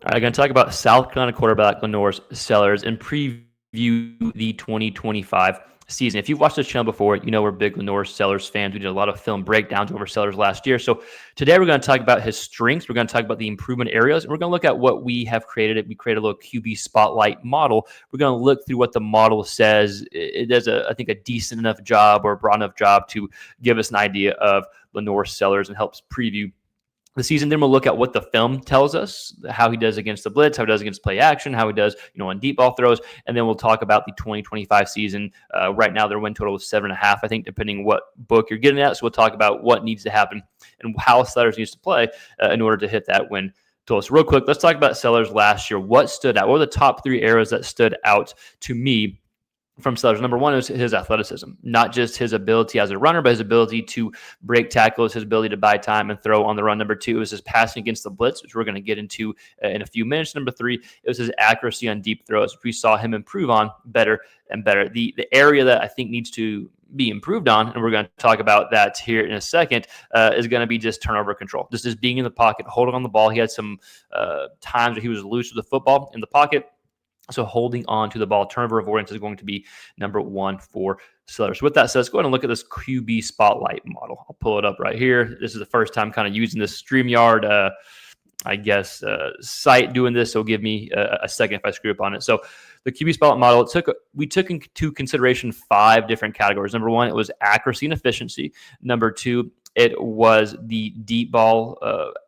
All right, I'm going to talk about South Carolina quarterback Lanorris Sellers and preview the 2025 season. If you've watched this channel before, you know we're big Lanorris Sellers fans. We did a lot of film breakdowns over Sellers last year. So today we're going to talk about his strengths. We're going to talk about the improvement areas, and we're going to look at what we have created. We created a little QB spotlight model. We're going to look through what the model says. It does, I think, a decent enough job or a broad enough job to give us an idea of Lanorris Sellers and helps preview the season. Then we'll look at what the film tells us, how he does against the blitz, how he does against play action, how he does, on deep ball throws, and then we'll talk about the 2025 season. Right now, their win total is 7.5, I think, depending what book you're getting at. So we'll talk about what needs to happen and how Sellers needs to play in order to hit that win total. So real quick, let's talk about Sellers last year. What stood out? What were the top 3 areas that stood out to me from Sellers? Number one is his athleticism, not just his ability as a runner, but his ability to break tackles, his ability to buy time and throw on the run. Number 2 is his passing against the blitz, which we're going to get into in a few minutes. Number 3, it was his accuracy on deep throws, which we saw him improve on better and better. The area that I think needs to be improved on, and we're going to talk about that here in a second, is going to be just turnover control. Just as being in the pocket, holding on the ball. He had some times where he was loose with the football in the pocket. So holding on to the ball, turnover avoidance is going to be number 1 for Sellers. So with that said, let's go ahead and look at this QB spotlight model. I'll pull it up right here. This is the first time kind of using this StreamYard, site doing this. So give me a second if I screw up on it. So the QB spotlight model, we took into consideration 5 different categories. Number 1, it was accuracy and efficiency. Number 2, it was the deep ball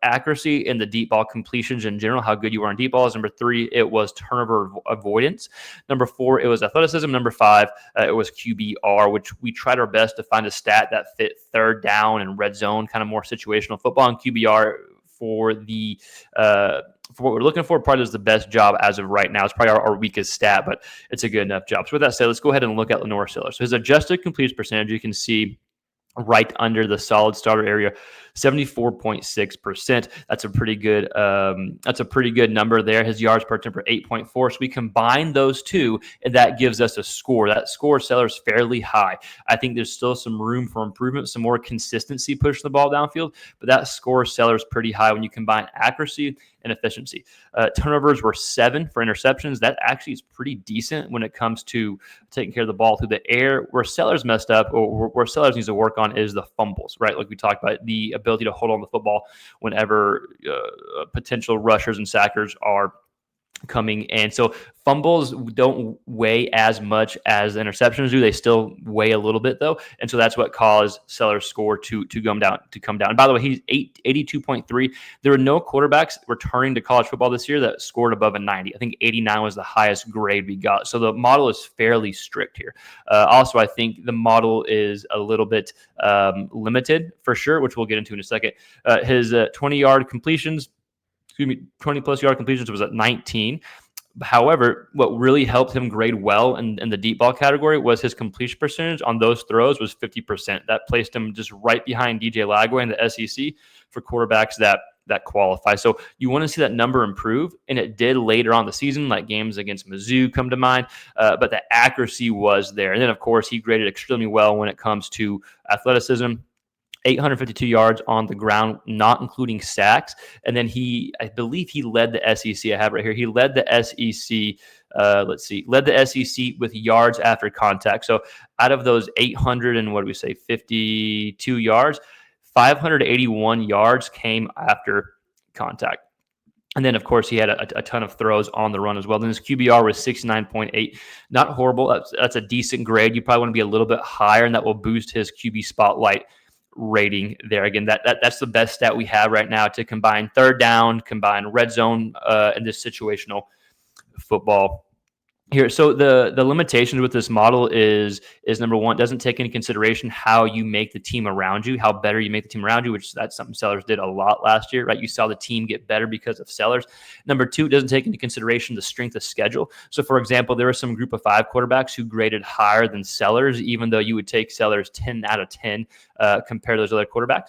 accuracy and the deep ball completions in general, how good you were on deep balls. Number 3, it was turnover avoidance. Number 4, it was athleticism. Number 5, it was QBR, which we tried our best to find a stat that fit third down and red zone, kind of more situational football. And QBR for the for what we're looking for, probably does the best job as of right now. It's probably our weakest stat, but it's a good enough job. So with that said, let's go ahead and look at Lanorris Sellers. So his adjusted completion percentage, you can see right under the solid starter area, 74.6%. That's a pretty good. That's a pretty good number there. His yards per attempt are 8.4. So we combine those two, and that gives us a score. That score, Sellers, fairly high. I think there's still some room for improvement, some more consistency pushing the ball downfield, but that score, Sellers, pretty high when you combine accuracy and efficiency. Turnovers were 7 for interceptions. That actually is pretty decent when it comes to taking care of the ball through the air. Where Sellers messed up, or where Sellers needs to work on, is the fumbles, right? Like we talked about, the ability to hold on the football whenever potential rushers and sackers are coming in. So fumbles don't weigh as much as interceptions do. They still weigh a little bit though, and so that's what caused Sellers' score to come down. And by the way, he's 82.3. There were no quarterbacks returning to college football this year that scored above a 90. I think 89 was the highest grade we got. So the model is fairly strict here. Also, I think the model is a little bit limited for sure, which we'll get into in a second. His 20-yard completions. 20-plus yard completions was at 19. However, what really helped him grade well in the deep ball category was his completion percentage on those throws was 50%. That placed him just right behind DJ Lagway in the SEC for quarterbacks that qualify. So you want to see that number improve, and it did later on the season, like games against Mizzou come to mind, but the accuracy was there. And then, of course, he graded extremely well when it comes to athleticism. 852 yards on the ground, not including sacks. And then I believe he led the SEC. I have it right here. He led the SEC. Led the SEC with yards after contact. So out of those 52 yards, 581 yards came after contact. And then, of course, he had a ton of throws on the run as well. Then his QBR was 69.8. Not horrible. That's a decent grade. You probably want to be a little bit higher, and that will boost his QB spotlight rating there. Again, that's the best stat we have right now to combine third down, combine red zone, in this situational football here. So the limitations with this model is number 1, doesn't take into consideration how you make the team around you, how better you make the team around you, which that's something Sellers did a lot last year, right? You saw the team get better because of Sellers. Number 2, doesn't take into consideration the strength of schedule. So for example, there were some group of 5 quarterbacks who graded higher than Sellers, even though you would take Sellers 10 out of 10 compared to those other quarterbacks.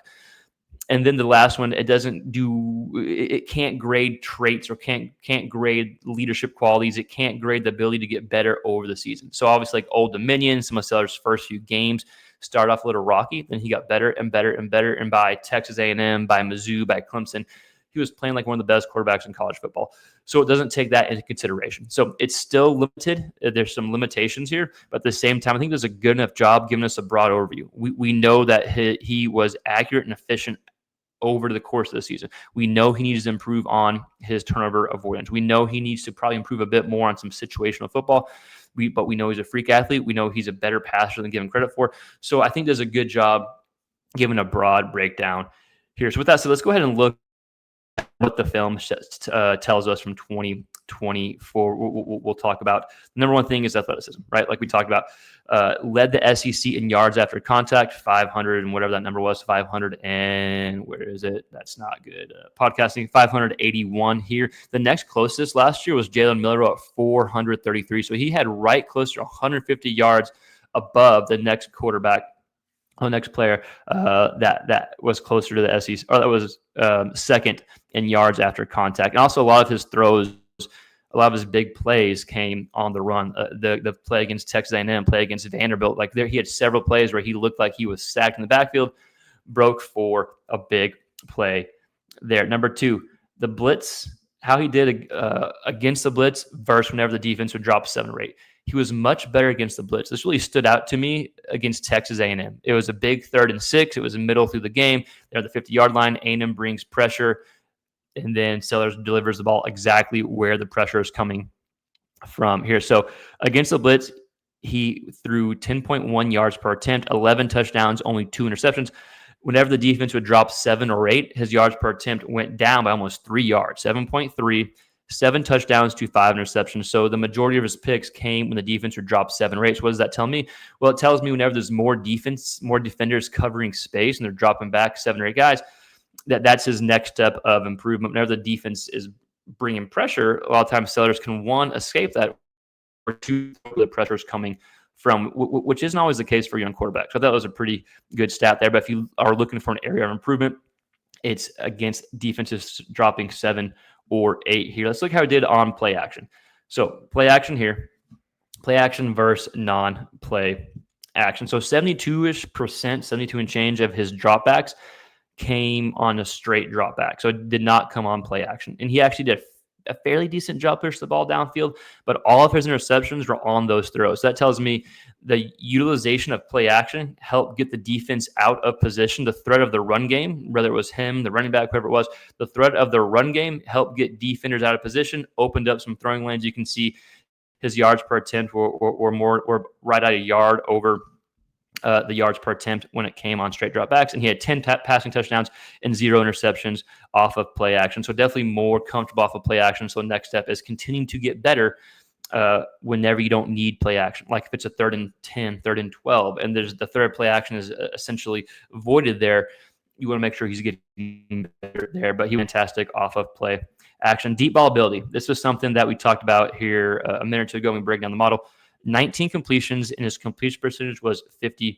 And then the last one, it can't grade traits or can't grade leadership qualities. It can't grade the ability to get better over the season. So obviously, like Old Dominion, some of Sellers' first few games started off a little rocky. Then he got better and better and better. And by Texas A&M, by Mizzou, by Clemson, he was playing like one of the best quarterbacks in college football. So it doesn't take that into consideration. So it's still limited. There's some limitations here, but at the same time, I think does a good enough job giving us a broad overview. We know that he was accurate and efficient over the course of the season. We know he needs to improve on his turnover avoidance. We know he needs to probably improve a bit more on some situational football. But we know he's a freak athlete. We know he's a better passer than given credit for. So I think does a good job giving a broad breakdown here. So with that said, let's go ahead and look at what the film tells us from 2024. We'll talk about. The number one thing is athleticism, right? Like we talked about. Led the SEC in yards after contact, 500 and whatever that number was, 500 and where is it? That's not good. Podcasting, 581 here. The next closest last year was Jalen Miller at 433. So he had right close to 150 yards above the next quarterback. The next player that was closer to the SEC, or that was second in yards after contact. And also a lot of his throws, a lot of his big plays came on the run. The play against Texas A&M, play against Vanderbilt, like there he had several plays where he looked like he was sacked in the backfield, broke for a big play there. Number two, the blitz, how he did against the blitz versus whenever the defense would drop 7 or 8. He was much better against the blitz. This really stood out to me against Texas A&M. It was a big 3rd and 6. It was a middle through the game. They're at the 50-yard line. A&M brings pressure, and then Sellers delivers the ball exactly where the pressure is coming from here. So against the blitz, he threw 10.1 yards per attempt, 11 touchdowns, only 2 interceptions. Whenever the defense would drop 7 or 8, his yards per attempt went down by almost 3 yards, 7.3. 7 touchdowns to 5 interceptions. So the majority of his picks came when the defense would drop 7 or 8. So what does that tell me? Well, it tells me whenever there's more defenders covering space and they're dropping back 7 or 8 guys, that's his next step of improvement. Whenever the defense is bringing pressure, a lot of times Sellers can, 1, escape that, or 2, the pressure is coming from, which isn't always the case for young quarterbacks. So that was a pretty good stat there. But if you are looking for an area of improvement, it's against defenses dropping 7 or 8 here. Let's look how it did on play action. So play action here, play action versus non-play action. So 72% 72 and change of his dropbacks came on a straight dropback. So it did not come on play action. And he actually did a fairly decent job push the ball downfield, but all of his interceptions were on those throws. So that tells me the utilization of play action helped get the defense out of position. The threat of the run game, whether it was him, the running back, whoever it was, the threat of the run game helped get defenders out of position, opened up some throwing lanes. You can see his yards per attempt were right at a yard over the yards per attempt when it came on straight dropbacks, and he had 10 passing touchdowns and 0 interceptions off of play action. So definitely more comfortable off of play action. So the next step is continuing to get better whenever you don't need play action. Like if it's a 3rd and 10, 3rd and 12, and there's the third play action is essentially voided there, you want to make sure he's getting better there. But he was fantastic off of play action. Deep ball ability. This was something that we talked about here a minute or two ago when we break down the model. 19 completions, and his completion percentage was 50%.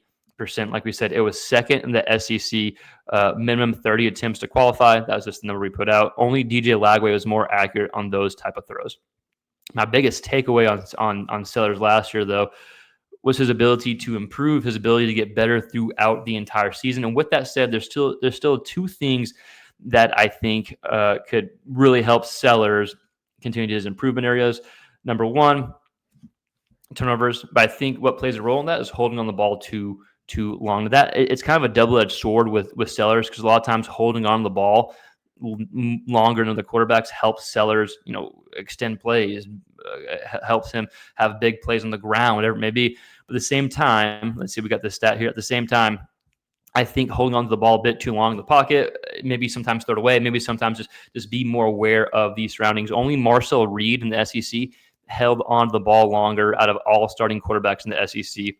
Like we said, it was second in the SEC, minimum 30 attempts to qualify. That was just the number we put out. Only DJ Lagway was more accurate on those type of throws. My biggest takeaway on Sellers last year, though, was his ability to improve, his ability to get better throughout the entire season. And with that said, there's still 2 things that I think could really help Sellers continue his improvement areas. Number 1, turnovers, but I think what plays a role in that is holding on the ball too long. It's kind of a double-edged sword with Sellers, because a lot of times holding on the ball longer than the quarterbacks helps Sellers, extend plays, helps him have big plays on the ground, whatever it may be. But at the same time, let's see, we got this stat here. At the same time, I think holding on to the ball a bit too long in the pocket, maybe sometimes throw it away, maybe sometimes just be more aware of the surroundings. Only Marcel Reed in the SEC held on to the ball longer out of all starting quarterbacks in the SEC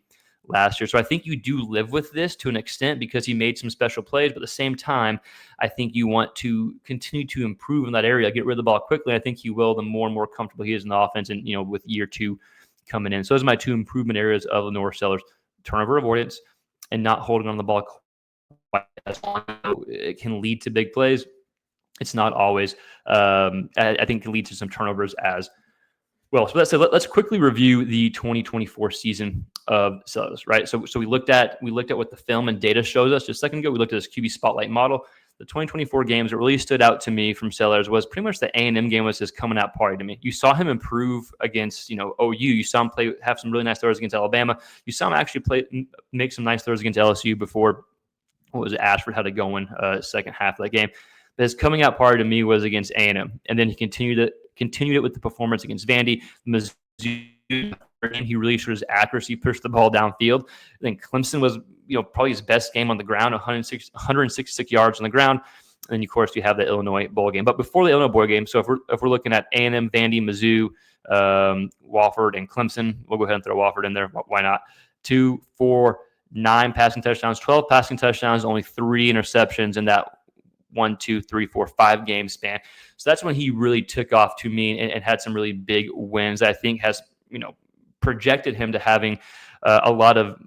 last year. So I think you do live with this to an extent because he made some special plays, but at the same time, I think you want to continue to improve in that area, get rid of the ball quickly. I think he will the more and more comfortable he is in the offense, and with year 2 coming in. So those are my 2 improvement areas of Lanorris Sellers: turnover avoidance and not holding on the ball quite as long. It can lead to big plays. It's not always. I think it can lead to some turnovers as well. So let's quickly review the 2024 season of Sellers, right? So we looked at what the film and data shows us just a second ago. We looked at this QB spotlight model. the 2024 games that really stood out to me from Sellers was pretty much the A&M game was his coming out party to me. You saw him improve against, OU. You saw him have some really nice throws against Alabama. You saw him actually make some nice throws against LSU before, Ashford had it going second half of that game. But his coming out party to me was against A&M. And then he continued it with the performance against Vandy. Mizzou, he really showed his accuracy, pushed the ball downfield. Then Clemson was, probably his best game on the ground, 166 yards on the ground. And of course, you have the Illinois bowl game. But before the Illinois bowl game, so if we're looking at A&M, Vandy, Mizzou, Wofford, and Clemson, we'll go ahead and throw Wofford in there. Why not? 2, 4, 9 passing touchdowns, 12 passing touchdowns, only 3 interceptions in that 1, 2, 3, 4, 5 game span. So that's when he really took off to me and had some really big wins. I think has projected him to having a lot of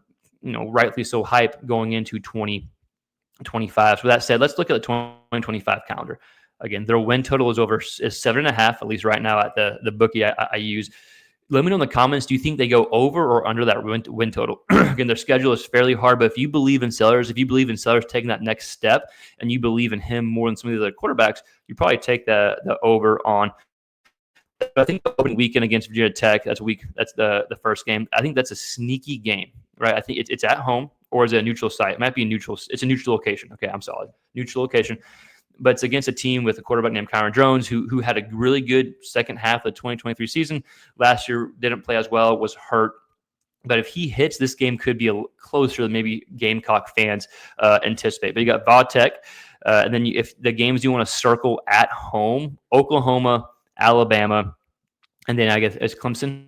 rightly so hype going into 2025. So with that said, let's look at the 2025 calendar. Again, their win total is 7.5, at least right now at the bookie I use. Let me know in the comments, do you think they go over or under that win total? Again, their schedule is fairly hard, but if you believe in Sellers, taking that next step, and you believe in him more than some of the other quarterbacks, you probably take the over on. But I think the opening weekend against Virginia Tech, that's the first game. I think that's a sneaky game, right? I think it's at home, or is it a neutral site? It might be it's a neutral location. Okay, I'm solid. Neutral location. But it's against a team with a quarterback named Kyron Jones, who had a really good second half of the 2023 season. Last year, didn't play as well, was hurt. But if he hits, this game could be closer than maybe Gamecock fans anticipate. But you got Va-Tech, and then if the games you want to circle at home, Oklahoma, Alabama, and then I guess it's Clemson.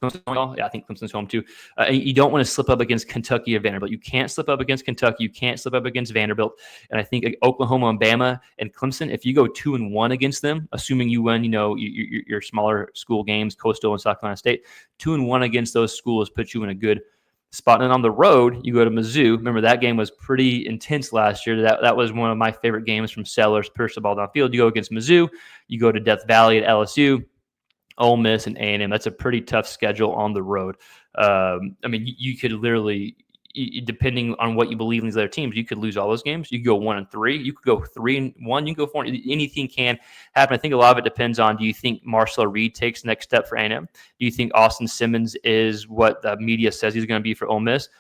Yeah, I think Clemson's home too. You don't want to slip up against Kentucky or Vanderbilt. You can't slip up against Kentucky. You can't slip up against Vanderbilt. And I think Oklahoma and Bama and Clemson, if you go 2-1 against them, assuming you win, your smaller school games, Coastal and South Carolina State, 2-1 against those schools puts you in a good spot. And on the road, you go to Mizzou. Remember, that game was pretty intense last year. That was one of my favorite games from Sellers, push the ball downfield. You go against Mizzou. You go to Death Valley at LSU. Ole Miss and A&M. That's a pretty tough schedule on the road. You could literally, depending on what you believe in these other teams, you could lose all those games. You could go 1-3. You could go 3-1. You can go 4. Anything can happen. I think a lot of it depends on, do you think Marcel Reed takes the next step for A&M? Do you think Austin Simmons is what the media says he's going to be for Ole Miss?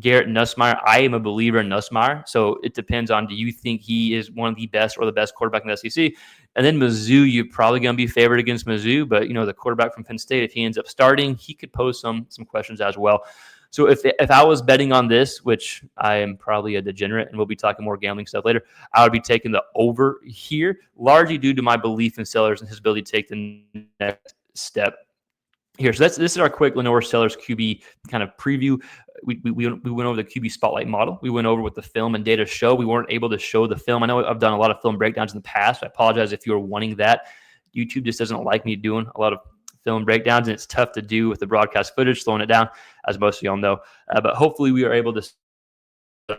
Garrett Nussmeier, I am a believer in Nussmeier, so it depends on, do you think he is one of the best or the best quarterback in the SEC? And then Mizzou, you're probably going to be favored against Mizzou, but the quarterback from Penn State, if he ends up starting, he could pose some questions as well. So if I was betting on this, which I am probably a degenerate, and we'll be talking more gambling stuff later, I would be taking the over here, largely due to my belief in Sellers and his ability to take the next step here. So this is our quick Lanorris Sellers QB kind of preview. We went over the QB spotlight model. We went over what the film and data show. We weren't able to show the film. I know I've done a lot of film breakdowns in the past. I apologize if you were wanting that. YouTube just doesn't like me doing a lot of film breakdowns, and it's tough to do with the broadcast footage, slowing it down, as most of y'all know. But hopefully we are able to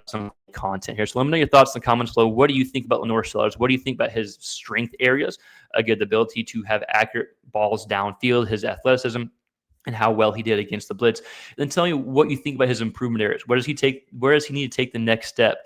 some content here. So let me know your thoughts in the comments below. What do you think about Lanorris Sellers? What do you think about his strength areas? Again, the ability to have accurate balls downfield, his athleticism, and how well he did against the blitz. And then tell me what you think about his improvement areas. Where does he need to take the next step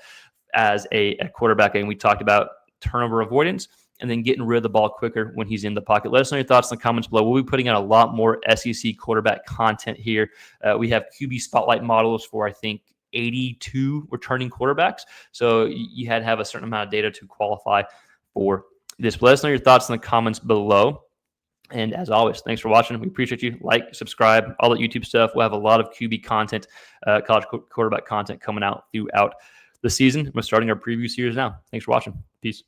as a quarterback? And we talked about turnover avoidance and then getting rid of the ball quicker when he's in the pocket. Let us know your thoughts in the comments below. We'll be putting out a lot more SEC quarterback content here. We have QB spotlight models for, I think, 82 returning quarterbacks. So you had to have a certain amount of data to qualify for this. But let us know your thoughts in the comments below. And as always, thanks for watching. We appreciate you. Like, subscribe, all that YouTube stuff. We'll have a lot of QB content, college quarterback content coming out throughout the season. We're starting our preview series now. Thanks for watching. Peace.